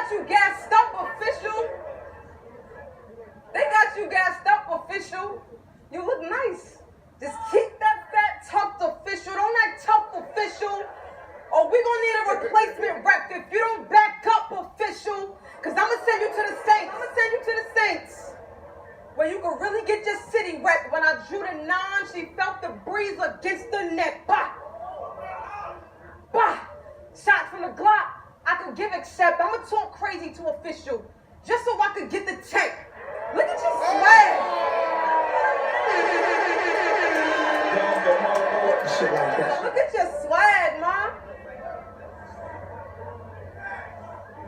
got you gassed up, official. They got you gassed up, official. You look nice. Just keep that fat tucked, official. Don't act tough, official. Or we gonna need a replacement rep if you don't back up, official. Cause I'ma send you to the Saints. I'ma send you to the Saints. Where you can really get your city wet. When I drew the 9, she felt the breeze against the neck. Bah! Bah! Shot from the Glock. I could give except I'ma talk crazy to official. Just so I could get the check. Look at your swag. Look at your swag, ma.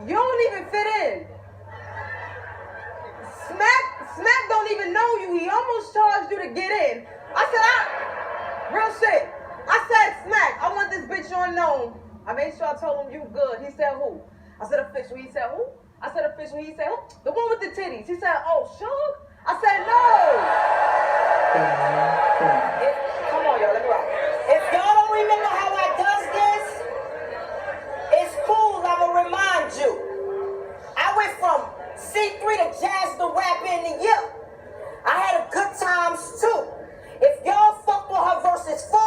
You don't even fit in. Smack don't even know you. He almost charged you to get in. Real shit. I said, Smack, I want this bitch unknown. I made sure I told him you good. He said, who? I said, official. He said, who? I said, official. He said, who? The one with the titties. He said, oh, Suge? I said, no. Come on, y'all. Let me rock. If y'all don't remember how I does this, it's cool. I'ma remind you. I went from C3 to Jazz the Rapper in the year. I had a good times too. If y'all fuck with her versus 40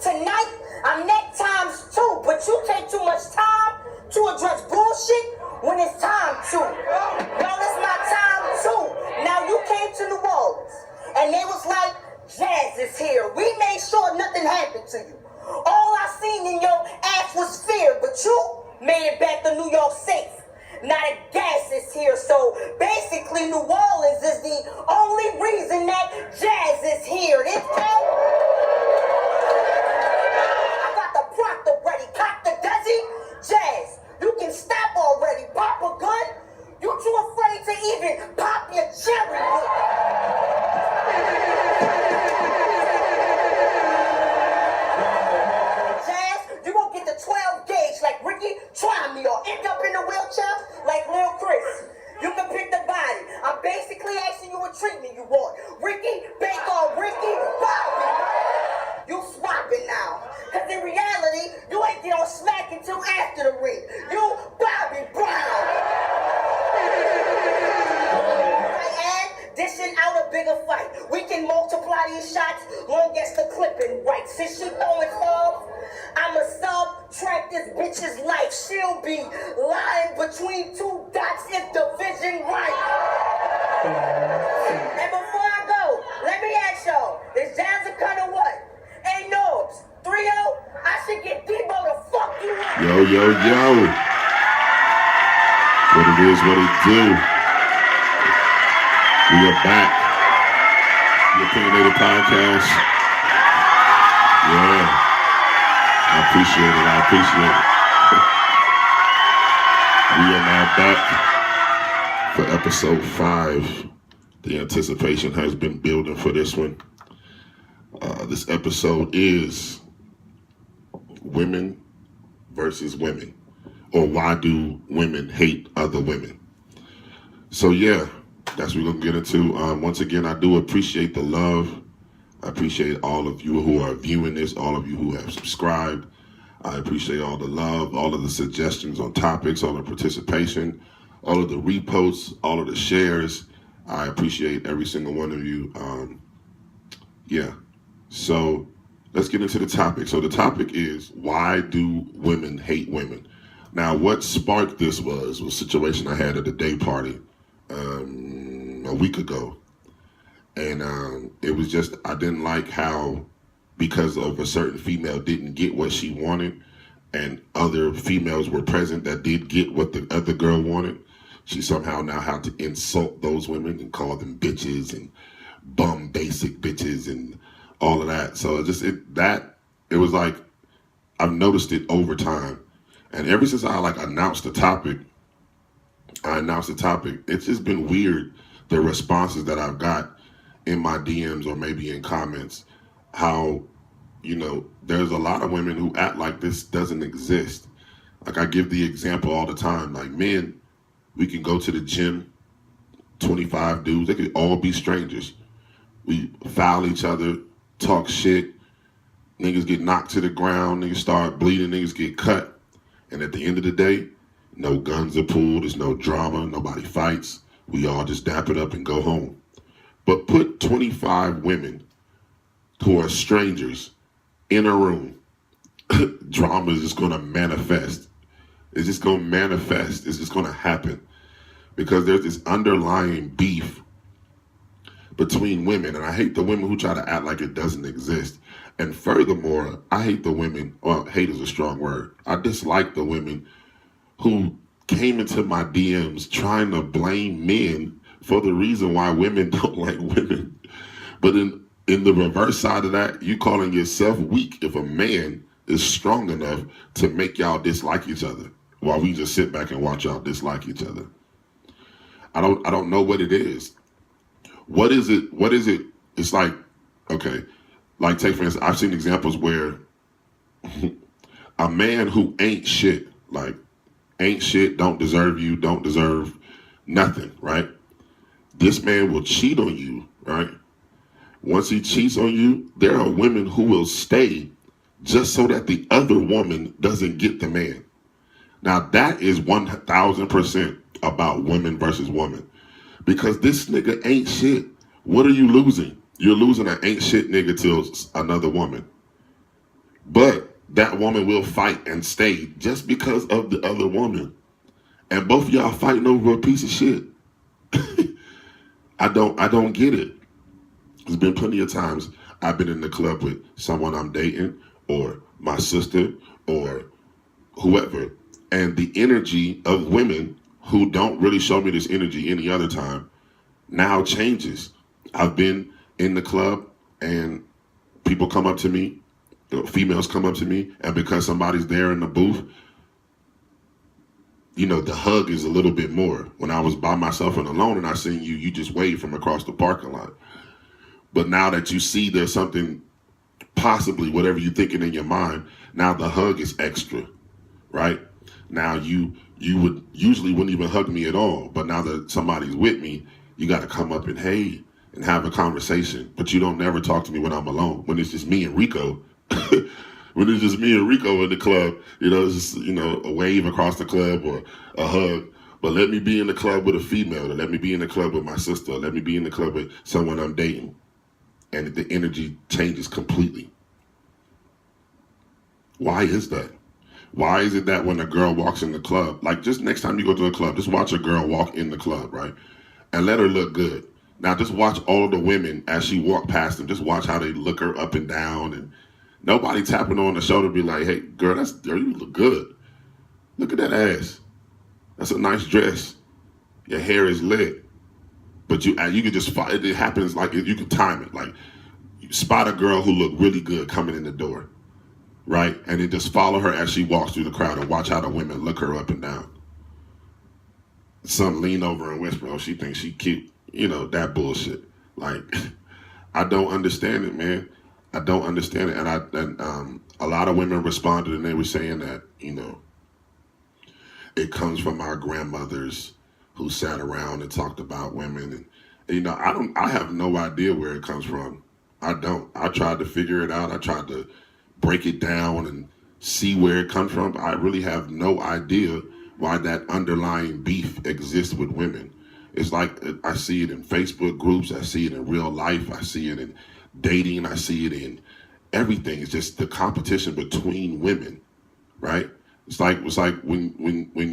tonight, I'm neck times 2. But you take too much time to address bullshit when it's time to. Y'all, it's my time too. Now you came to New Orleans and they was like, Jazz is here. We made sure nothing happened to you. All I seen in your ass was fear, but you made it back to New York safe. Now the gas is here, so basically New Orleans is the only reason that Jazz is here. This time, I got the proctor ready, cock the desi. Jazz, you can stop already. Pop a gun? You too afraid to even pop your cherry. Jazz, you gonna get the 12 gauge like Ricky, try me, or end up in a wheelchair like Lil Chris. You can pick the body. I'm basically asking you what treatment you want. Ricky, bake on Ricky, Bobby. You swapping now. Cause in reality, you ain't get on Smack until after the ring. You Bobby Brown. And dishing out a bigger fight. We can multiply these shots long as the clipping right. Since she throwing subs, I'ma subtract this bitch's life. She'll be lying between 2 dots if the vision right. And before I go, let me ask y'all, is Jazz a kind of what? Hey, Norbs, 3-0, I should get Debo to fuck you up. Yo. What it is, what it do. We are back. The Opinionated podcast. Yeah. I appreciate it. We are now back for episode 5. The anticipation has been building for this one. This episode is women versus women, or why do women hate other women? So yeah, that's what we're gonna get into. Once again, I do appreciate the love. I appreciate all of you who are viewing this, all of you who have subscribed. I appreciate all the love, all of the suggestions on topics, all the participation, all of the reposts, all of the shares. I appreciate every single one of you. Yeah. So let's get into the topic. So the topic is, why do women hate women? Now, what sparked this was a situation I had at a day party a week ago. And it was just, I didn't like how, because of a certain female didn't get what she wanted and other females were present that did get what the other girl wanted, she somehow now had to insult those women and call them bitches and bum basic bitches and all of that. So it was like, I've noticed it over time. And ever since I announced the topic, it's just been weird, the responses that I've got in my DMs or maybe in comments, how, there's a lot of women who act like this doesn't exist. Like, I give the example all the time, like, men, we can go to the gym, 25 dudes, they could all be strangers. We foul each other, talk shit, niggas get knocked to the ground, niggas start bleeding, niggas get cut. And at the end of the day, No guns are pulled. There's no drama. Nobody fights. We all just dap it up and go home. But put 25 women who are strangers in a room. Drama is just going to manifest. It's just going to manifest. It's just going to happen. Because there's this underlying beef between women. And I hate the women who try to act like it doesn't exist. And furthermore, I hate the women, well, hate is a strong word. I dislike the women who came into my DMs trying to blame men for the reason why women don't like women. But in the reverse side of that, you calling yourself weak if a man is strong enough to make y'all dislike each other while we just sit back and watch y'all dislike each other. I don't know what it is. What is it? It's like, okay, like take for instance, I've seen examples where a man who ain't shit, like ain't shit, don't deserve you, don't deserve nothing, right? This man will cheat on you, right? Once he cheats on you, there are women who will stay just so that the other woman doesn't get the man. Now that is 1000% about women versus women. Because this nigga ain't shit. What are you losing? You're losing an ain't shit nigga to another woman. But that woman will fight and stay just because of the other woman. And both of y'all fighting over a piece of shit. I don't get it. There's been plenty of times I've been in the club with someone I'm dating or my sister or whoever. And the energy of women who don't really show me this energy any other time now changes. I've been in the club and people come up to me, females come up to me, and because somebody's there in the booth, you know, the hug is a little bit more. When I was by myself and alone and I seen you, you just waved from across the parking lot. But now that you see there's something, possibly whatever you're thinking in your mind, now the hug is extra, right? Now you would usually wouldn't even hug me at all, but now that somebody's with me, you got to come up and hey and have a conversation. But you don't never talk to me when I'm alone. When it's just me and Rico, when it's just me and Rico in the club, you know, it's just, you know, a wave across the club or a hug. But let me be in the club with a female, or let me be in the club with my sister, or let me be in the club with someone I'm dating, and the energy changes completely. Why is that? Why is it that when a girl walks in the club, like just next time you go to a club, just watch a girl walk in the club, right? And let her look good. Now just watch all the women as she walk past them. Just watch how they look her up and down, and nobody tapping her on the shoulder be like, hey, girl, you look good. Look at that ass. That's a nice dress. Your hair is lit. But you can just, it happens like, you can time it. Like, you spot a girl who look really good coming in the door, right? And then just follow her as she walks through the crowd and watch how the women look her up and down. Some lean over and whisper, oh, she thinks she cute. You know, that bullshit. Like, I don't understand it, man. I don't understand it. And a lot of women responded and they were saying that, you know, it comes from our grandmothers who sat around and talked about women. And you know, I have no idea where it comes from. I don't. I tried to figure it out. I tried to break it down and see where it comes from. I really have no idea why that underlying beef exists with women. It's like I see it in Facebook groups. I see it in real life. I see it in dating. I see it in everything. It's just the competition between women, right? It's like when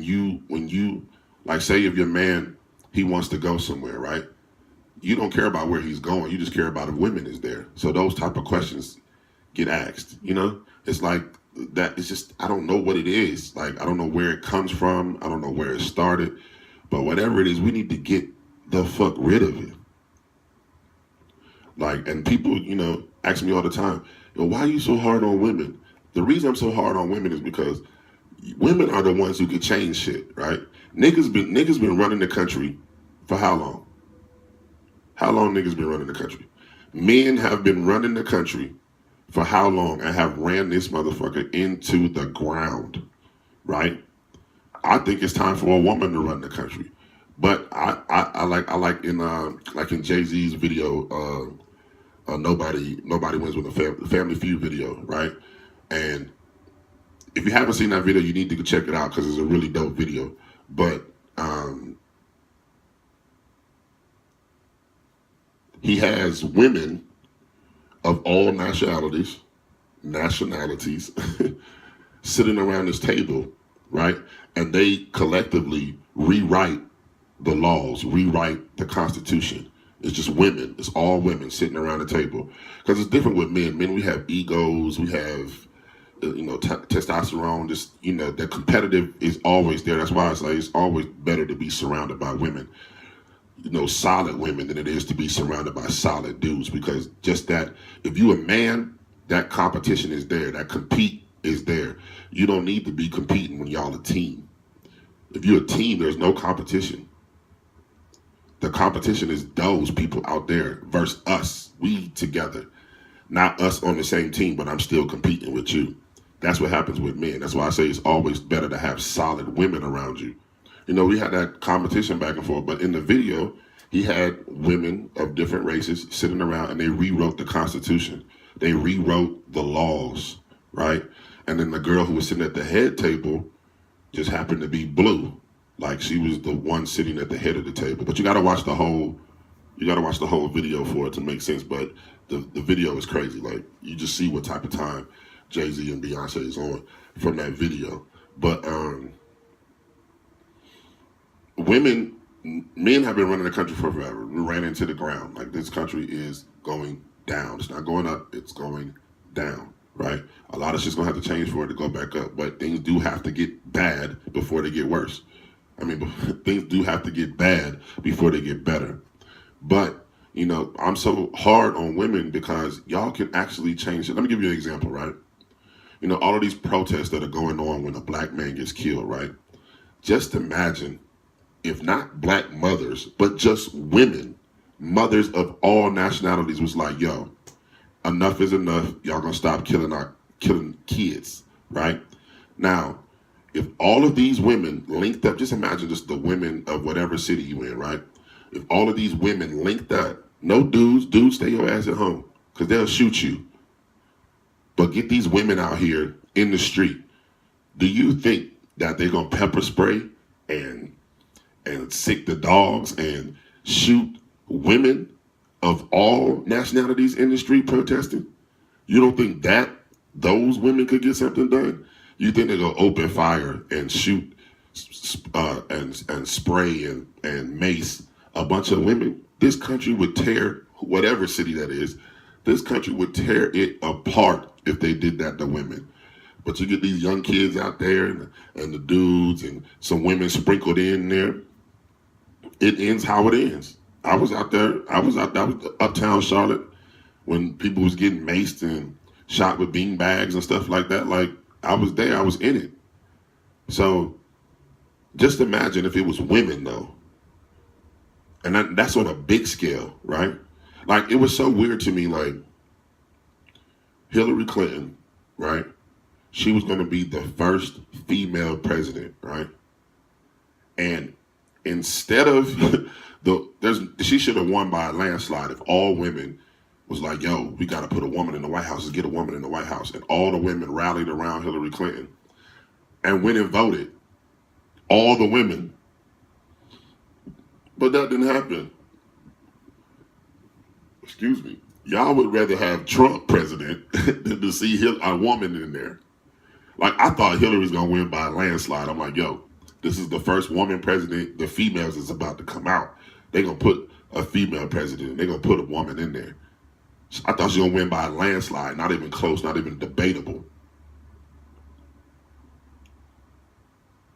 you like, say if your man, he wants to go somewhere, right? You don't care about where he's going. You just care about if women is there. So those type of questions get asked, you know? It's like that. It's just, I don't know what it is. Like, I don't know where it comes from. I don't know where it started. But whatever it is, we need to get the fuck rid of it. Like, and people, you know, ask me all the time, yo, why are you so hard on women? The reason I'm so hard on women is because women are the ones who can change shit, right? Niggas been running the country for how long? How long niggas been running the country? Men have been running the country for how long and have ran this motherfucker into the ground, right? I think it's time for a woman to run the country. But I like in Jay-Z's video, nobody wins with a Family Feud video, right? And if you haven't seen that video, you need to go check it out because it's a really dope video. But he has women of all nationalities sitting around this table, right? And they collectively rewrite the laws, rewrite the Constitution. It's just women. It's all women sitting around the table. Because it's different with men. Men, we have egos. We have, testosterone. Just, the competitive is always there. That's why it's always better to be surrounded by women. Solid women than it is to be surrounded by solid dudes. Because just that, if you a man, that competition is there. That compete is there. You don't need to be competing when y'all a team. If you're a team, there's no competition. The competition is those people out there versus us. We together. Not us on the same team, but I'm still competing with you. That's what happens with men. That's why I say it's always better to have solid women around you. We had that competition back and forth, but in the video, he had women of different races sitting around and they rewrote the Constitution. They rewrote the laws, right? And then the girl who was sitting at the head table just happened to be blue. Like she was the one sitting at the head of the table. But you gotta watch the whole video for it to make sense. But the video is crazy. Like you just see what type of time Jay-Z and Beyonce is on from that video. But men have been running the country for forever. We ran into the ground. Like this country is going down. It's not going up, it's going down, right? A lot of shit's gonna have to change for it to go back up. But things do have to get bad before they get worse. Things do have to get bad before they get better. But, I'm so hard on women because y'all can actually change it. Let me give you an example, right? All of these protests that are going on when a black man gets killed, right? Just imagine if not black mothers, but just women, mothers of all nationalities was like, yo, enough is enough. Y'all gonna stop killing kids, right? Now, if all of these women linked up, just imagine just the women of whatever city you in, right? If all of these women linked up, no dudes, stay your ass at home because they'll shoot you. But get these women out here in the street. Do you think that they're gonna pepper spray and sick the dogs and shoot women of all nationalities in the street protesting? You don't think that those women could get something done? You think they're gonna open fire and shoot and spray and mace a bunch of women? This country would tear, whatever city that is, this country would tear it apart if they did that to women. But you get these young kids out there and the dudes and some women sprinkled in there. It ends how it ends. I was out there. I was uptown Charlotte when people was getting maced and shot with bean bags and stuff like that. Like I was there. I was in it. So just imagine if it was women though. And that's on a big scale, right? Like it was so weird to me. Like Hillary Clinton, right? She was going to be the first female president, right? And instead of she should have won by a landslide if all women was like, yo, we got to put a woman in the White House. Let's get a woman in the White House. And all the women rallied around Hillary Clinton and went and voted. All the women. But that didn't happen. Excuse me. Y'all would rather have Trump president than to see a woman in there. Like, I thought Hillary was going to win by a landslide. I'm like, yo, this is the first woman president. The females is about to come out. They're going to put a female president. They're going to put a woman in there. I thought she was going to win by a landslide. Not even close, not even debatable.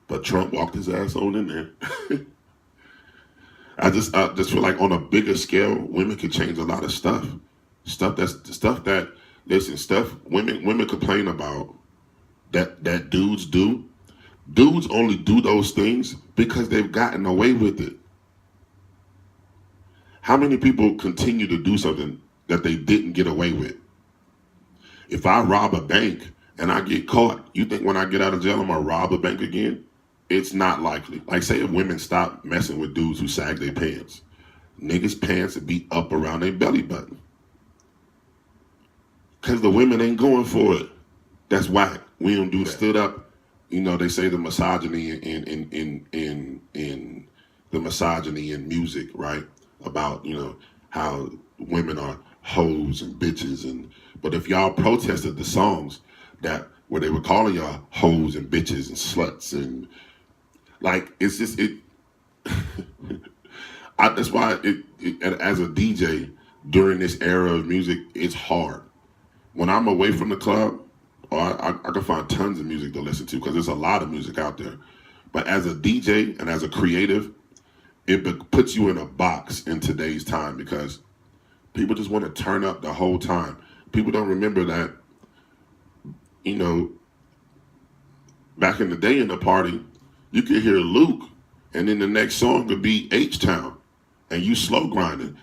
But Trump walked his ass on in there. I just feel like on a bigger scale, women can change a lot of stuff. Women complain about that dudes do. Dudes only do those things because they've gotten away with it. How many people continue to do something that they didn't get away with? If I rob a bank and I get caught, you think when I get out of jail I'm gonna rob a bank again? It's not likely. Like say if women stop messing with dudes who sag their pants, niggas' pants would be up around their belly button. Because the women ain't going for it. That's whack. We don't do that. Stood up, you know, they say the misogyny in the misogyny in music, right? About, you know, how women are hoes and bitches, and but if y'all protested the songs that where they were calling y'all hoes and bitches and sluts and like it's just it that's why as a DJ during this era of music, it's hard. When I'm away from the club, or I can find tons of music to listen to because there's a lot of music out there. But as a DJ and as a creative, it puts you in a box in today's time because people just want to turn up the whole time. People don't remember that, you know, back in the day in the party, you could hear Luke, and then the next song could be H-Town, and you slow grinding.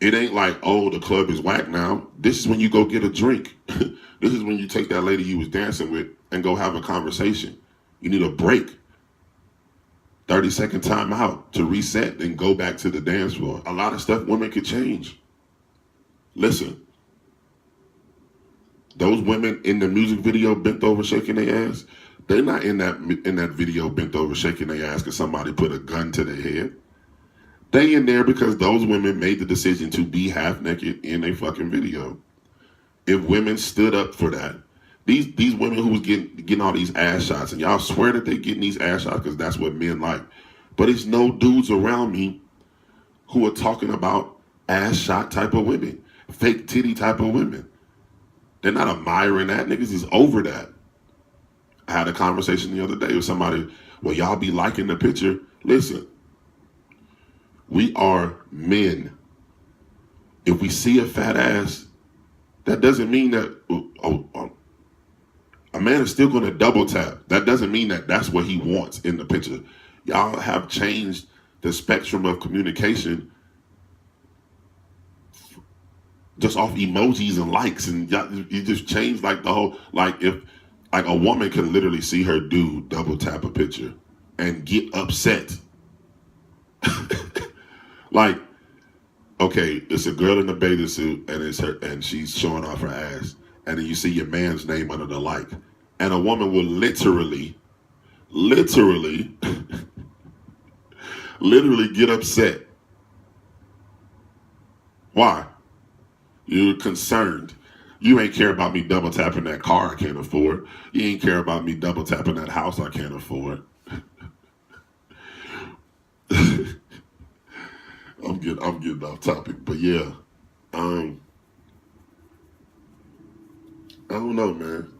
It ain't like, oh, the club is whack now. This is when you go get a drink. This is when you take that lady you was dancing with and go have a conversation. You need a break. 30-second time out to reset and go back to the dance floor. A lot of stuff women could change. Listen, those women in the music video bent over shaking their ass, they're not in that video bent over shaking their ass because somebody put a gun to their head. They in there because those women made the decision to be half naked in a fucking video. If women stood up for that, these women who was getting all these ass shots, and y'all swear that they getting these ass shots because that's what men like. But it's no dudes around me who are talking about ass shot type of women, fake titty type of women. They're not admiring that. Niggas is over that. I had a conversation the other day with somebody, well, y'all be liking the picture. Listen, we are men. If we see a fat ass, that doesn't mean that, a man is still going to double tap. That doesn't mean that that's what he wants in the picture. Y'all have changed the spectrum of communication just off emojis and likes, and you just changed like the whole, like if, like a woman can literally see her dude double tap a picture and get upset. Like, okay, it's a girl in a bathing suit and it's her, and she's showing off her ass, and then you see your man's name under the like, and a woman will literally get upset. Why? You're concerned. You ain't care about me double tapping that car I can't afford. You ain't care about me double tapping that house I can't afford. I'm getting off topic, but yeah, I don't know, man.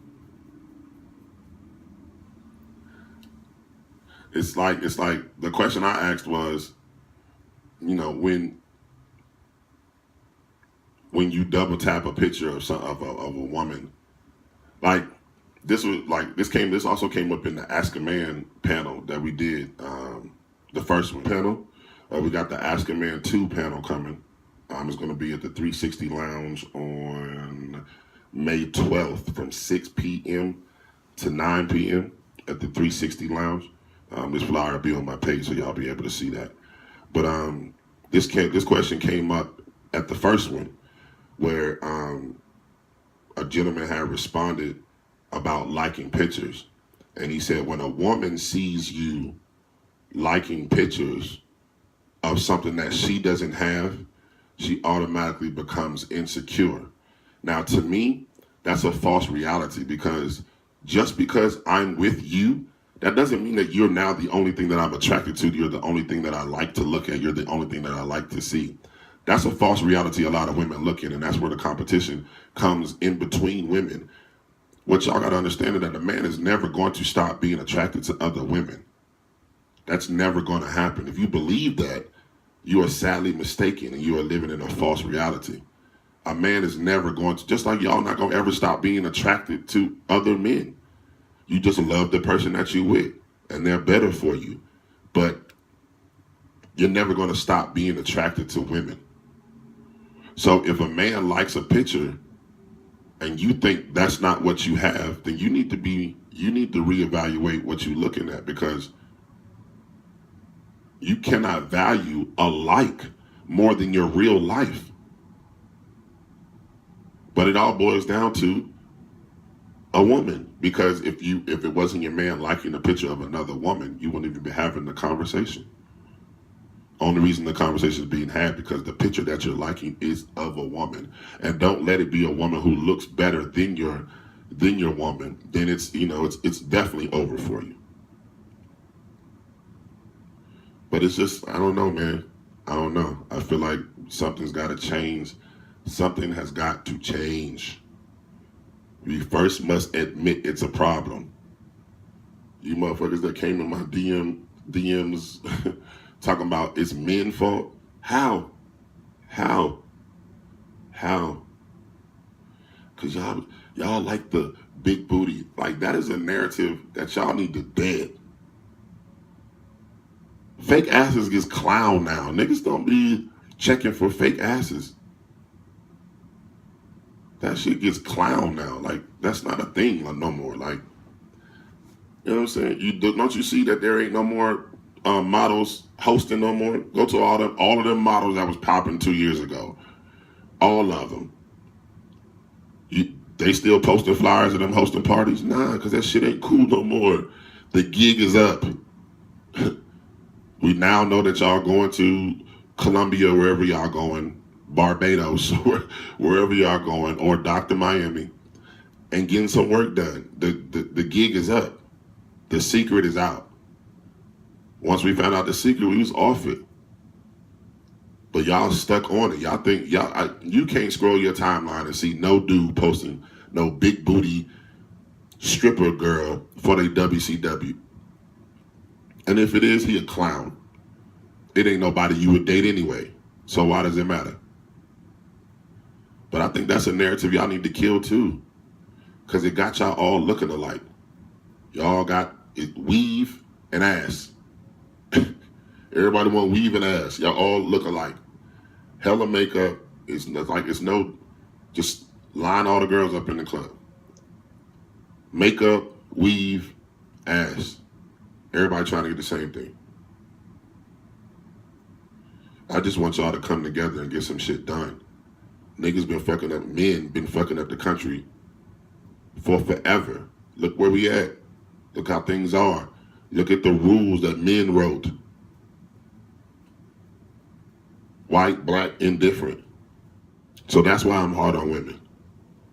It's like the question I asked was, you know, when you double tap a picture of a woman, like this also came up in the Ask a Man panel that we did, the first one panel. We got the Ask a Man 2 panel coming. It's going to be at the 360 Lounge on May 12th from 6 p.m. to 9 p.m. at the 360 Lounge. This flyer will be on my page, so y'all be able to see that. But this question came up at the first one, where a gentleman had responded about liking pictures, and he said, when a woman sees you liking pictures of something that she doesn't have, she automatically becomes insecure. Now, to me, that's a false reality, because just because I'm with you, that doesn't mean that you're now the only thing that I'm attracted to. You're the only thing that I like to look at. You're the only thing that I like to see. That's a false reality a lot of women look in, and that's where the competition comes in between women. What y'all got to understand is that a man is never going to stop being attracted to other women. That's never going to happen. If you believe that, you are sadly mistaken, and you are living in a false reality. A man is never going to, just like y'all not going to ever stop being attracted to other men. You just love the person that you're with, and they're better for you. But you're never going to stop being attracted to women. So if a man likes a picture and you think that's not what you have, then you need to reevaluate what you're looking at, because you cannot value a like more than your real life. But it all boils down to a woman, because if it wasn't your man liking a picture of another woman, you wouldn't even be having the conversation. Only reason the conversation is being had because the picture that you're liking is of a woman, and don't let it be a woman who looks better than your woman. Then it's it's definitely over for you. But it's just, I don't know, man. I don't know. I feel like something's got to change. Something has got to change. We first must admit it's a problem. You motherfuckers that came in my DMs talking about it's men's fault. How? Because y'all like the big booty. Like, that is a narrative that y'all need to dead. Fake asses gets clown now. Niggas don't be checking for fake asses. That shit gets clown now. Like, that's not a thing no more. Like, you know what I'm saying? Don't you see that there ain't no more models hosting no more? Go to all of them models that was popping 2 years ago. All of them. They still posting flyers of them hosting parties? Nah, because that shit ain't cool no more. The gig is up. We now know that y'all going to Colombia, wherever y'all going, Barbados, wherever y'all going, or Dr. Miami, and getting some work done. The gig is up. The secret is out. Once we found out the secret, we was off it. But y'all stuck on it. Y'all think you can't scroll your timeline and see no dude posting no big booty stripper girl for their WCW. And if it is, he a clown. It ain't nobody you would date anyway. So why does it matter? But I think that's a narrative y'all need to kill too. Because it got y'all all looking alike. Y'all got weave and ass. Everybody want weave and ass. Y'all all look alike. Hella makeup. It's no, just line all the girls up in the club. Makeup, weave, ass. Everybody trying to get the same thing. I just want y'all to come together and get some shit done. Niggas been fucking up, men been fucking up the country for forever. Look where we at. Look how things are. Look at the rules that men wrote. White, black, indifferent. So that's why I'm hard on women.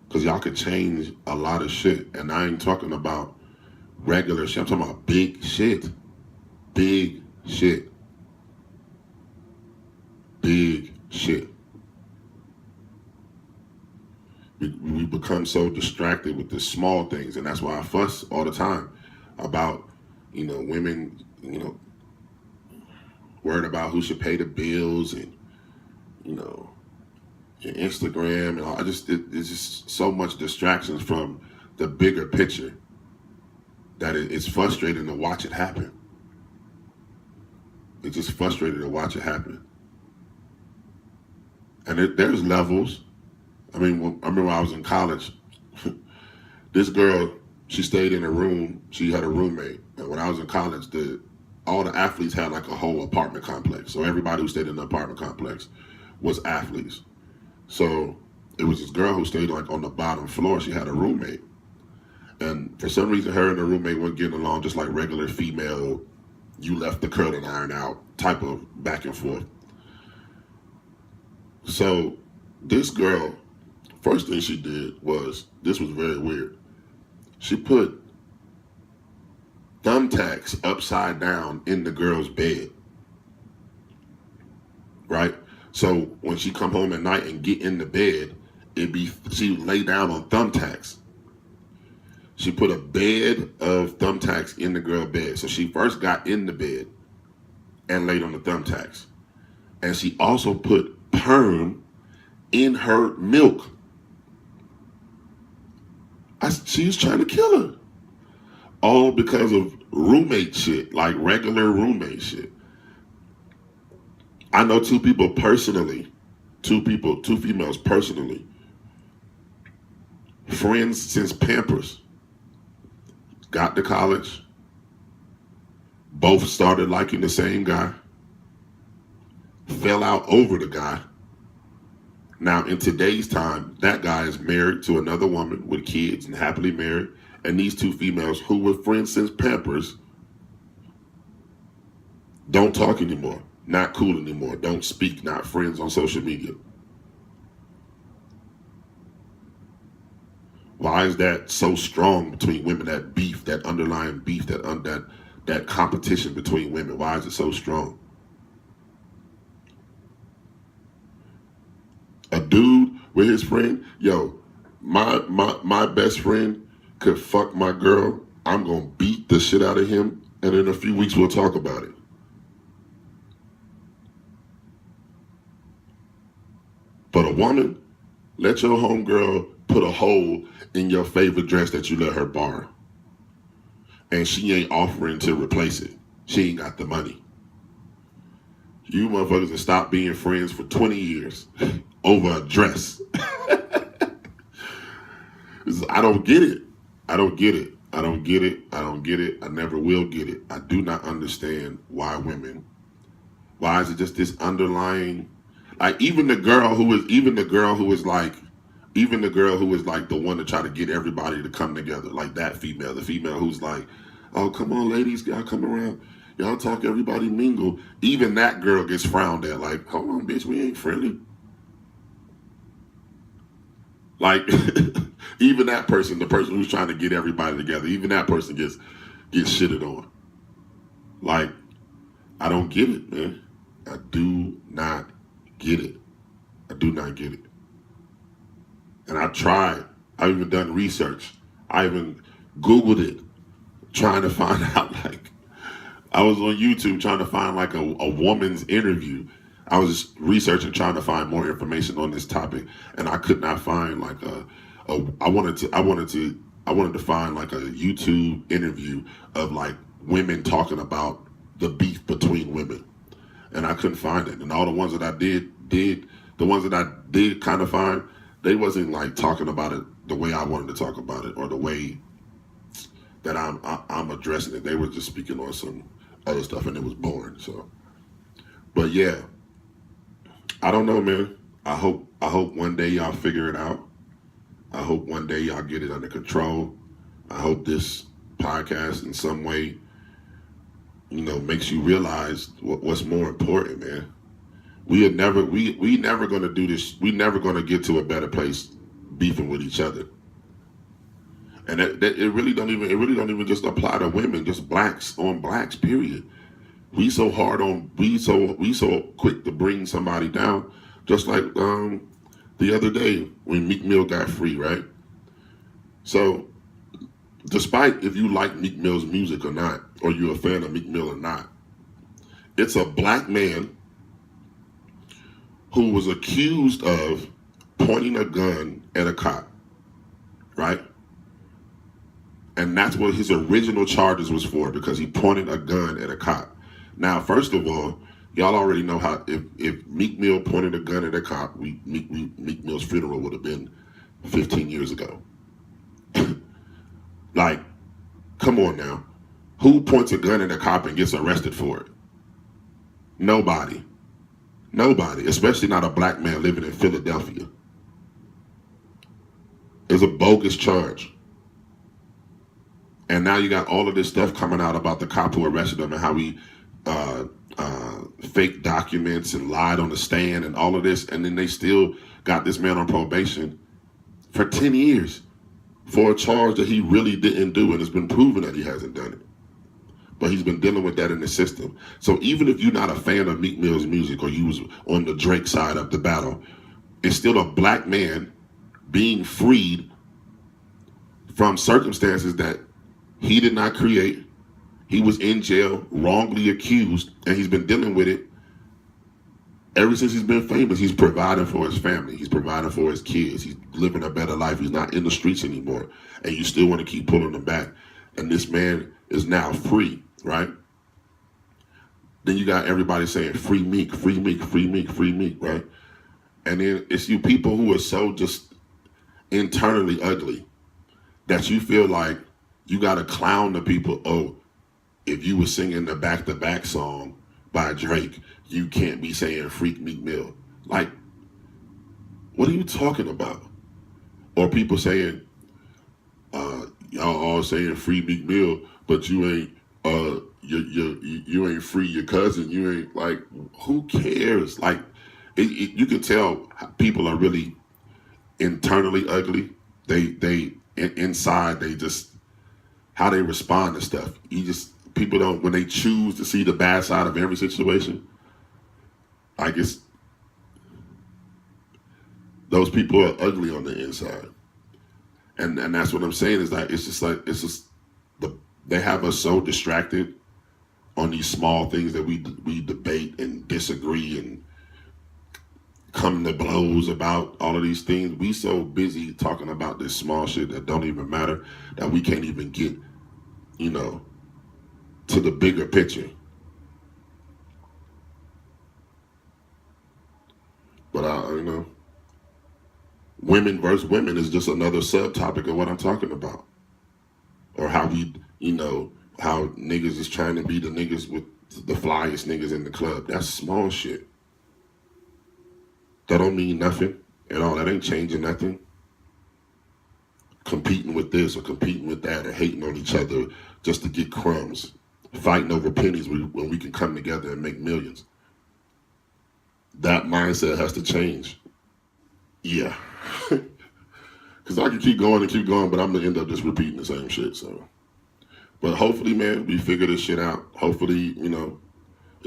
Because y'all could change a lot of shit. And I ain't talking about regular shit. I'm talking about big shit. Big shit. Big shit. We become so distracted with the small things. And that's why I fuss all the time about, women, worried about who should pay the bills and, your Instagram and all. It's just so much distractions from the bigger picture that it's frustrating to watch it happen. It's just frustrating to watch it happen. And there's levels. I remember when I was in college, this girl, she stayed in a room. She had a roommate. And when I was in college, all the athletes had like a whole apartment complex. So everybody who stayed in the apartment complex was athletes. So it was this girl who stayed like on the bottom floor. She had a roommate. And for some reason, her and the roommate weren't getting along, just like regular female, you left the curling iron out type of back and forth. So this girl, first thing she did was, this was very weird. She put thumbtacks upside down in the girl's bed. Right? So when she come home at night and get in the bed, she would lay down on thumbtacks. She put a bed of thumbtacks in the girl's bed. So she first got in the bed and laid on the thumbtacks. And she also put perm in her milk. She was trying to kill her. All because of roommate shit, like regular roommate shit. I know two females personally. Friends since Pampers. Got to college. Both started liking the same guy. Fell out over the guy. Now, in today's time, that guy is married to another woman with kids and happily married. And these two females who were friends since Pampers don't talk anymore, not cool anymore, don't speak, not friends on social media. Why is that so strong between women, that beef, that underlying beef, that competition between women? Why is it so strong? A dude with his friend, yo, my best friend could fuck my girl. I'm gonna beat the shit out of him, and in a few weeks we'll talk about it. But a woman, let your homegirl put a hole in your favorite dress that you let her borrow, and she ain't offering to replace it. She ain't got the money. You motherfuckers have stopped being friends for 20 years over a dress. I don't get it. I don't get it. I don't get it. I don't get it. I never will get it. I do not understand why is it just this underlying, like even the girl who is like the one to try to get everybody to come together, like that female, the female who's like, oh, come on, ladies, y'all come around. Y'all talk, everybody mingle. Even that girl gets frowned at, like, hold on, bitch, we ain't friendly. Like, even that person, the person who's trying to get everybody together, even that person gets shitted on. Like, I don't get it, man. I do not get it. I do not get it. And I tried. I've even done research. I even Googled it, trying to find out, like, I was on YouTube trying to find like a woman's interview. I was just researching, trying to find more information on this topic, and I could not find like I wanted to find like a YouTube interview of like women talking about the beef between women, and I couldn't find it. And all the ones that I did kind of find, they wasn't like talking about it the way I wanted to talk about it, or the way that I'm addressing it. They were just speaking on some other stuff, and it was boring. So, but yeah, I don't know, man. I hope one day y'all figure it out. I hope one day y'all get it under control. I hope this podcast in some way, makes you realize what's more important, man. We never gonna do this. We never gonna get to a better place beefing with each other. And it really don't even just apply to women, just blacks on blacks, period. We so quick to bring somebody down, just like the other day when Meek Mill got free, right? So, despite if you like Meek Mill's music or not, or you're a fan of Meek Mill or not, it's a black man who was accused of pointing a gun at a cop, right? And that's what his original charges was for, because he pointed a gun at a cop. Now, first of all, y'all already know how if Meek Mill pointed a gun at a cop, Meek Mill's funeral would have been 15 years ago. Like, come on now. Who points a gun at a cop and gets arrested for it? Nobody. Nobody, especially not a black man living in Philadelphia. It's a bogus charge. And now you got all of this stuff coming out about the cop who arrested him and how he faked documents and lied on the stand and all of this. And then they still got this man on probation for 10 years for a charge that he really didn't do. And it's been proven that he hasn't done it. But he's been dealing with that in the system. So even if you're not a fan of Meek Mill's music, or you was on the Drake side of the battle, it's still a black man being freed from circumstances that he did not create. He was in jail, wrongly accused, and he's been dealing with it ever since he's been famous. He's providing for his family. He's providing for his kids. He's living a better life. He's not in the streets anymore. And you still want to keep pulling him back. And this man is now free, right? Then you got everybody saying, free Meek, free Meek, free Meek, free Meek, right? And then it's you people who are so just internally ugly that you feel like you got to clown the people. Oh, if you were singing the Back-to-Back song by Drake, you can't be saying freak Meek Mill. Like, What are you talking about? Or people saying, y'all all saying free Meek Mill, but you ain't you ain't free your cousin. You ain't like, who cares? Like, you can tell people are really internally ugly. Inside they just, how they respond to stuff. People don't, when they choose to see the bad side of every situation. I guess those people are ugly on the inside. And that's what I'm saying, is that it's just they have us so distracted on these small things that we debate and disagree and come to blows about all of these things. We so busy talking about this small shit that don't even matter, that we can't even get, to the bigger picture. But women versus women is just another subtopic of what I'm talking about. Or how how niggas is trying to be the niggas with the flyest niggas in the club. That's small shit. That don't mean nothing at all. That ain't changing nothing. Competing with this or competing with that or hating on each other just to get crumbs. Fighting over pennies when we can come together and make millions. That mindset has to change. Yeah. Because I can keep going, but I'm going to end up just repeating the same shit. So, but hopefully, man, we figure this shit out. Hopefully, it'll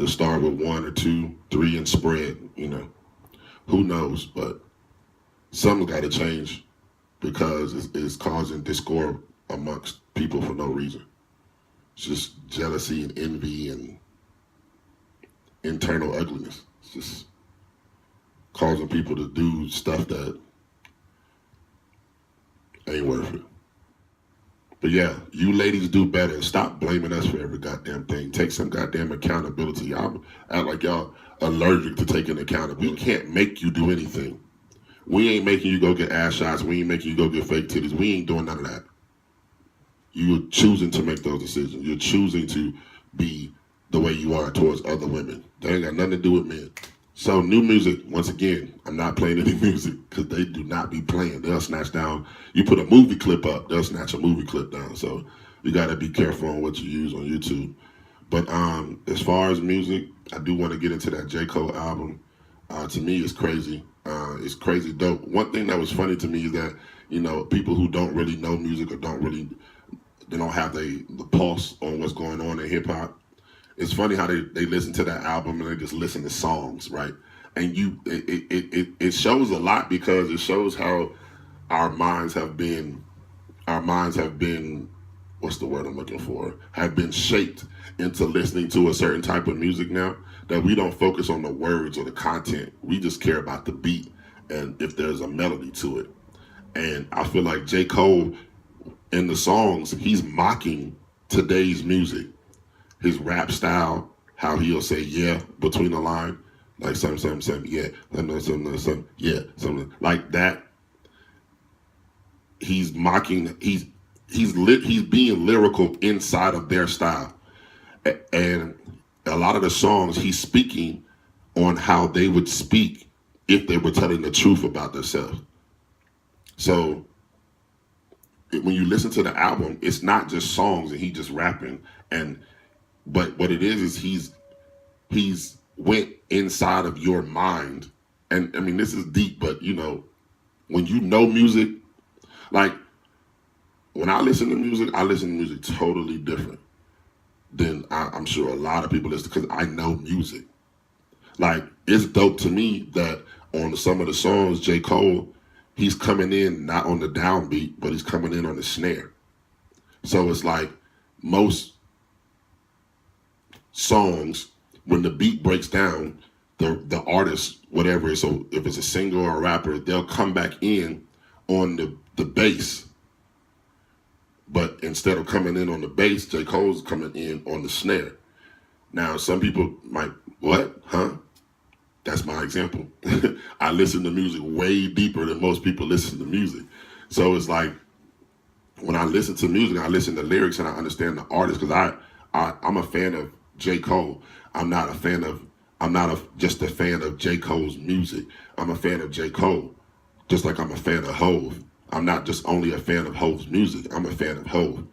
start with 1 or 2, 3 and spread, Who knows? But something's got to change, because it's causing discord amongst people for no reason. It's just jealousy and envy and internal ugliness. It's just causing people to do stuff that ain't worth it. But yeah, you ladies do better. Stop blaming us for every goddamn thing. Take some goddamn accountability. Y'all act like y'all allergic to taking accountability. We can't make you do anything. We ain't making you go get ass shots. We ain't making you go get fake titties. We ain't doing none of that. You're choosing to make those decisions. You're choosing to be the way you are towards other women. That ain't got nothing to do with men. So new music, once again, I'm not playing any music because they do not be playing. They'll snatch down, you put a movie clip up, they'll snatch a movie clip down. So you got to be careful on what you use on YouTube. But as far as music, I do want to get into that J. Cole album. To me, it's crazy. It's crazy dope. One thing that was funny to me is that, people who don't really know music or they don't have the pulse on what's going on in hip hop. It's funny how they listen to that album and they just listen to songs, right? And it shows a lot, because it shows how our minds have been, what's the word I'm looking for? Have been shaped into listening to a certain type of music now, that we don't focus on the words or the content. We just care about the beat and if there's a melody to it. And I feel like J. Cole, in the songs, he's mocking today's music. His rap style, how he'll say yeah between the line, like something, yeah, something, yeah, something like that. He's mocking. He's being lyrical inside of their style, and a lot of the songs he's speaking on how they would speak if they were telling the truth about themselves. So when you listen to the album, it's not just songs and he just rapping, but what it is he's went inside of your mind. And I mean, this is deep, but when you know music, like when I listen to music totally different than I'm sure a lot of people listen, because I know music. Like, it's dope to me that on some of the songs, J. Cole, he's coming in not on the downbeat, but he's coming in on the snare. So it's like most songs, when the beat breaks down, the artist, whatever, so if it's a singer or a rapper, they'll come back in on the bass. But instead of coming in on the bass, J. Cole's coming in on the snare. Now, some people might, what? Huh? That's my example. I listen to music way deeper than most people listen to music. So it's like, when I listen to music, I listen to lyrics and I understand the artist, because I'm a fan of J. Cole. I'm not just a fan of J. Cole's music. I'm a fan of J. Cole. Just like I'm a fan of Hove. I'm not just only a fan of Hove's music. I'm a fan of Hove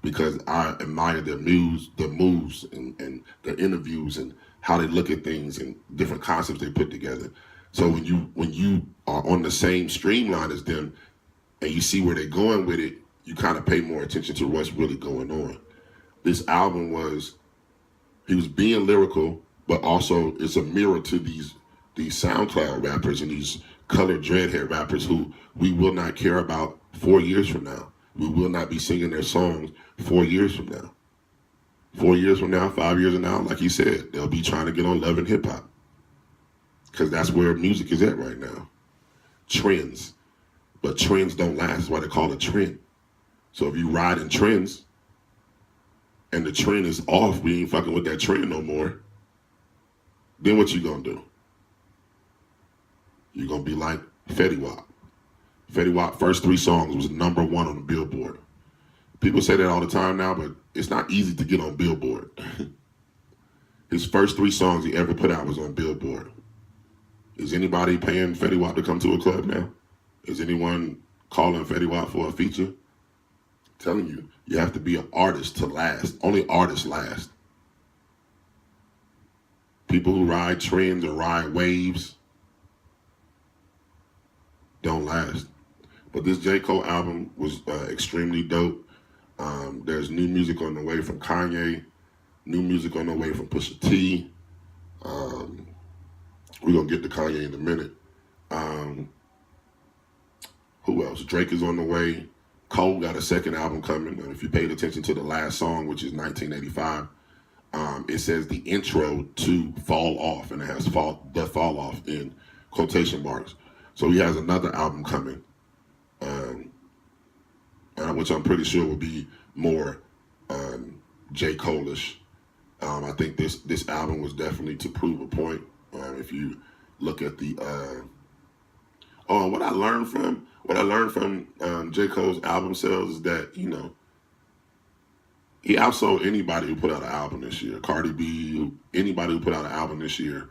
because I admire their moves, and their interviews and how they look at things and different concepts they put together. So when you are on the same streamline as them and you see where they're going with it, you kind of pay more attention to what's really going on. This album he was being lyrical, but also it's a mirror to these SoundCloud rappers and these colored dreadhead rappers who we will not care about 4 years from now. We will not be singing their songs 4 years from now. 4 years from now, 5 years from now, like he said, they'll be trying to get on Love and Hip Hop. Because that's where music is at right now. Trends. But trends don't last. That's why they call it trend. So if you ride in trends and the trend is off, we ain't fucking with that trend no more, then what you gonna do? You're gonna be like Fetty Wap. Fetty Wap first 3 songs was #1 on the Billboard. People say that all the time now, but it's not easy to get on Billboard. His first 3 songs he ever put out was on Billboard. Is anybody paying Fetty Wap to come to a club now? Is anyone calling Fetty Wap for a feature? I'm telling you, you have to be an artist to last. Only artists last. People who ride trends or ride waves don't last. But this J. Cole album was extremely dope. There's new music on the way from Kanye, new music on the way from Pusha T. We're going to get to Kanye in a minute. Who else? Drake is on the way. Cole got a second album coming. If you paid attention to the last song, which is 1985, it says the intro to Fall Off, and it has the Fall Off in quotation marks. So he has another album coming, which I'm pretty sure will be more J. Cole-ish. I think this album was definitely to prove a point. If you look at the what I learned from J. Cole's album sales is that, you know, he outsold anybody who put out an album this year. Cardi B, anybody who put out an album this year,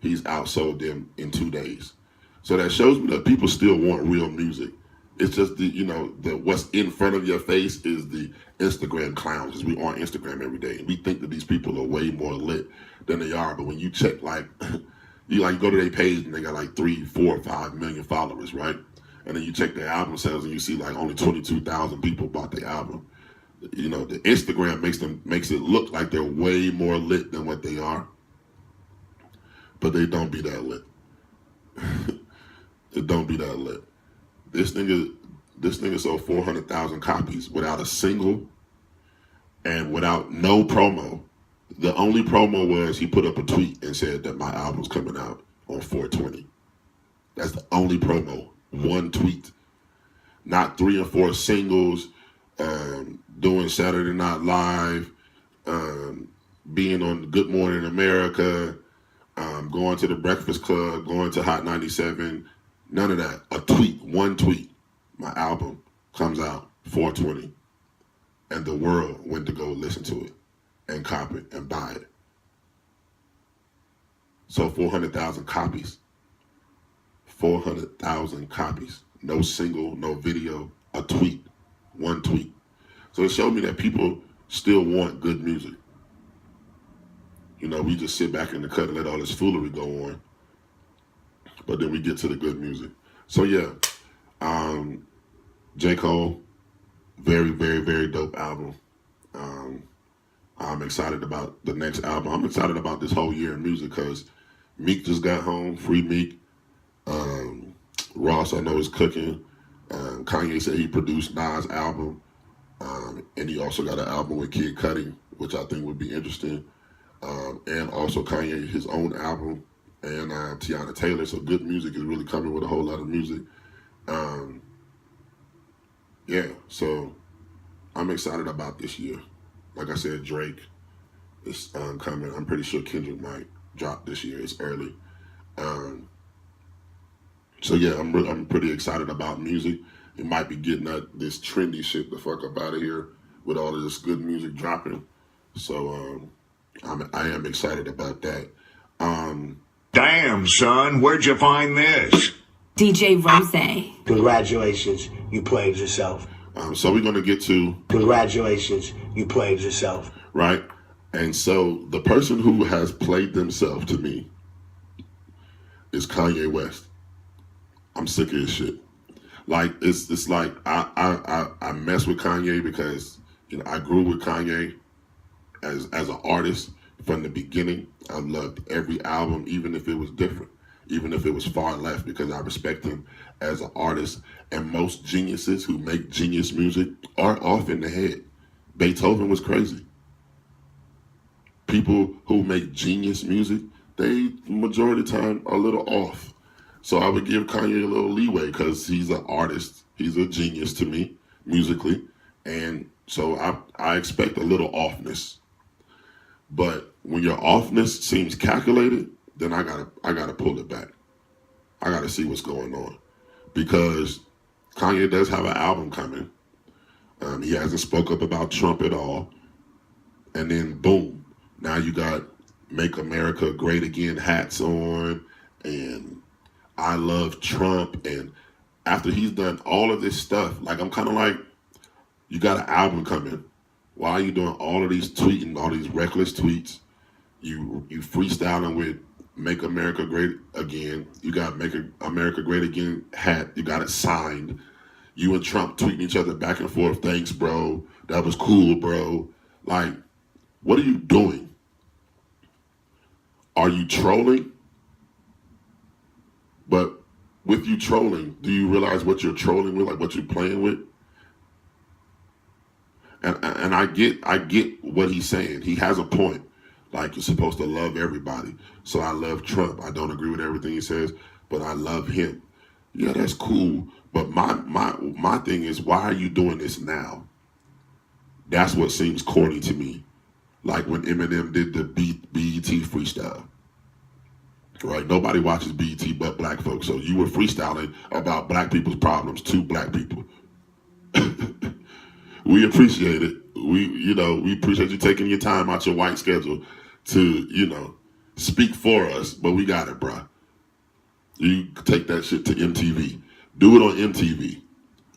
he's outsold them in 2 days. So that shows me that people still want real music. It's just what's in front of your face is the Instagram clowns, because we on Instagram every day. And we think that these people are way more lit than they are. But when you check, you go to their page and they got 3, 4, 5 million followers, right? And then you check their album sales and you see only 22,000 people bought their album. You know, the Instagram makes it look like they're way more lit than what they are. But they don't be that lit. It don't be that lit. This nigga sold 400,000 copies without a single and without no promo. The only promo was he put up a tweet and said that my album's coming out on 4/20. That's the only promo. One tweet. Not 3 or 4 singles, doing Saturday Night Live, being on Good Morning America, going to the Breakfast Club, going to Hot 97. None of that. A tweet, one tweet. My album comes out 4/20. And the world went to go listen to it and cop it and buy it. So 400,000 copies. 400,000 copies. No single, no video, a tweet. One tweet. So it showed me that people still want good music. You know, we just sit back in the cut and let all this foolery go on. But then we get to the good music. So yeah, J. Cole, very, very, very dope album. I'm excited about the next album. I'm excited about this whole year in music because Meek just got home, free Meek. Ross, I know, is cooking. Kanye said he produced Nas' album. And he also got an album with Kid Cudi, which I think would be interesting. And also Kanye, his own album, and Tiana Taylor. So good music is really coming with a whole lot of music. So I'm excited about this year. Like I said, Drake is coming. I'm pretty sure Kendrick might drop this year. It's early. So yeah, I'm pretty excited about music. It might be getting this trendy shit the fuck up out of here with all of this good music dropping. So I am excited about that. Damn, son, where'd you find this? DJ Rose. Congratulations, you played yourself. So we're going to get to... Congratulations, you played yourself. Right? And so the person who has played themselves to me is Kanye West. I'm sick of his shit. Like, it's like I mess with Kanye because, you know, I grew with Kanye as an artist from the beginning. I loved every album, even if it was different, even if it was far left, because I respect him as an artist. And most geniuses who make genius music are off in the head. Beethoven was crazy. People who make genius music, they, majority of the time, are a little off. So I would give Kanye a little leeway because he's an artist. He's a genius to me, musically. And so I expect a little offness. But when your offness seems calculated, then I gotta pull it back. I gotta see what's going on. Because Kanye does have an album coming. He hasn't spoke up about Trump at all. And then boom, now you got Make America Great Again hats on, and I love Trump. And after he's done all of this stuff, like, I'm kind of like, you got an album coming. Why are you doing all of these tweeting, all these reckless tweets? You freestyling with Make America Great Again. You got Make America Great Again hat. You got it signed. You and Trump tweeting each other back and forth. Thanks, bro. That was cool, bro. Like, what are you doing? Are you trolling? But with you trolling, do you realize what you're trolling with, like what you're playing with? And I get what he's saying. He has a point. Like, you're supposed to love everybody. So I love Trump. I don't agree with everything he says, but I love him. Yeah, that's cool. But my thing is, why are you doing this now? That's what seems corny to me. Like when Eminem did the BET freestyle. Right? Nobody watches BET but black folks. So you were freestyling about black people's problems to black people. We appreciate it. We appreciate you taking your time out your white schedule to, speak for us. But we got it, bruh. You take that shit to MTV. Do it on MTV,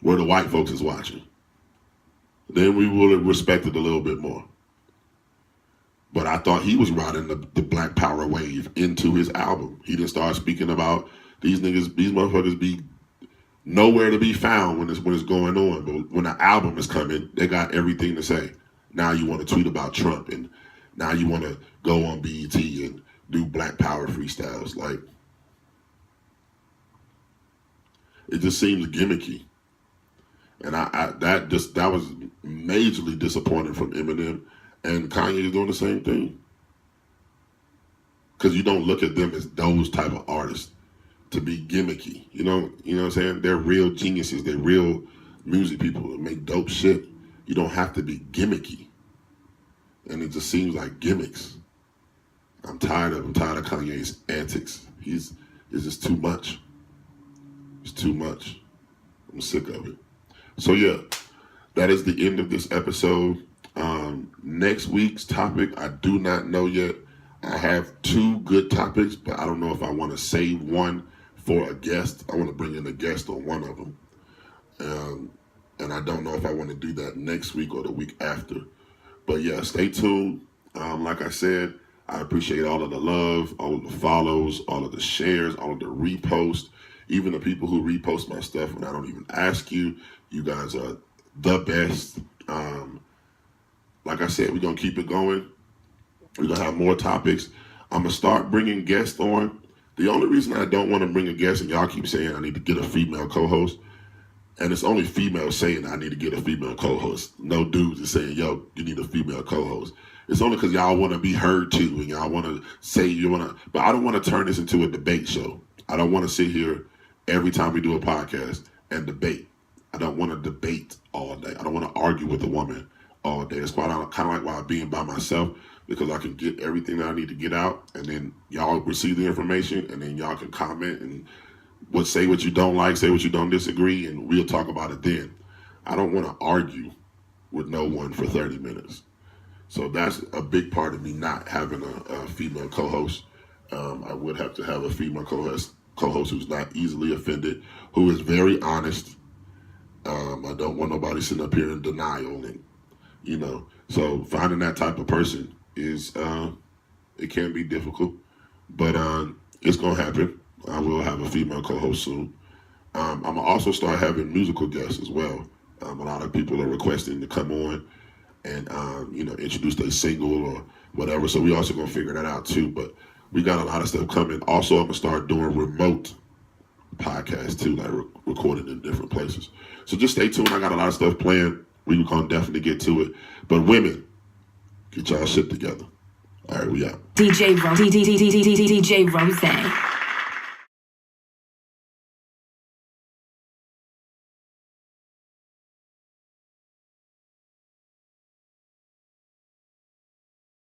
where the white folks is watching. Then we will respect it a little bit more. But I thought he was riding the Black Power wave into his album. He didn't start speaking about these motherfuckers be nowhere to be found when it's going on. But when the album is coming, they got everything to say. Now you want to tweet about Trump, and now you want to go on BET and do Black Power freestyles. Like, it just seems gimmicky. And that was majorly disappointing from Eminem. And Kanye is doing the same thing. Because you don't look at them as those type of artists to be gimmicky. You know what I'm saying? They're real geniuses. They're real music people that make dope shit. You don't have to be gimmicky. And it just seems like gimmicks. I'm tired of Kanye's antics. It's just too much. It's too much. I'm sick of it. So yeah, that is the end of this episode. Next week's topic, I do not know yet. I have 2 good topics, but I don't know if I want to save one for a guest. I want to bring in a guest on one of them. And I don't know if I want to do that next week or the week after. But yeah, stay tuned. Like I said, I appreciate all of the love, all of the follows, all of the shares, all of the reposts, even the people who repost my stuff when I don't even ask you. You guys are the best. Like I said, we're going to keep it going. We're going to have more topics. I'm going to start bringing guests on. The only reason I don't want to bring a guest, and y'all keep saying I need to get a female co-host, and it's only females saying I need to get a female co-host. No dudes is saying, yo, you need a female co-host. It's only because y'all want to be heard too, and y'all want to say but I don't want to turn this into a debate show. I don't want to sit here every time we do a podcast and debate. I don't want to debate all day. I don't want to argue with a woman all day. It's kind of like why I'm being by myself, because I can get everything that I need to get out, and then y'all receive the information, and then y'all can comment and say what you don't like, say what you don't disagree, and we'll talk about it then. I don't want to argue with no one for 30 minutes. So that's a big part of me not having a female co-host. I would have to have a female co-host co-host who's not easily offended, who is very honest. I don't want nobody sitting up here in denial, and so finding that type of person is it can be difficult, but it's gonna happen. I will have a female co-host soon. I'm gonna also start having musical guests as well. A lot of people are requesting to come on and introduce their single or whatever. So we also gonna figure that out too. But we got a lot of stuff coming. Also, I'm gonna start doing remote podcasts too, like recording in different places. So just stay tuned. I got a lot of stuff planned. We gonna definitely get to it. But women, get y'all shit together. All right, we out. DJ Rose.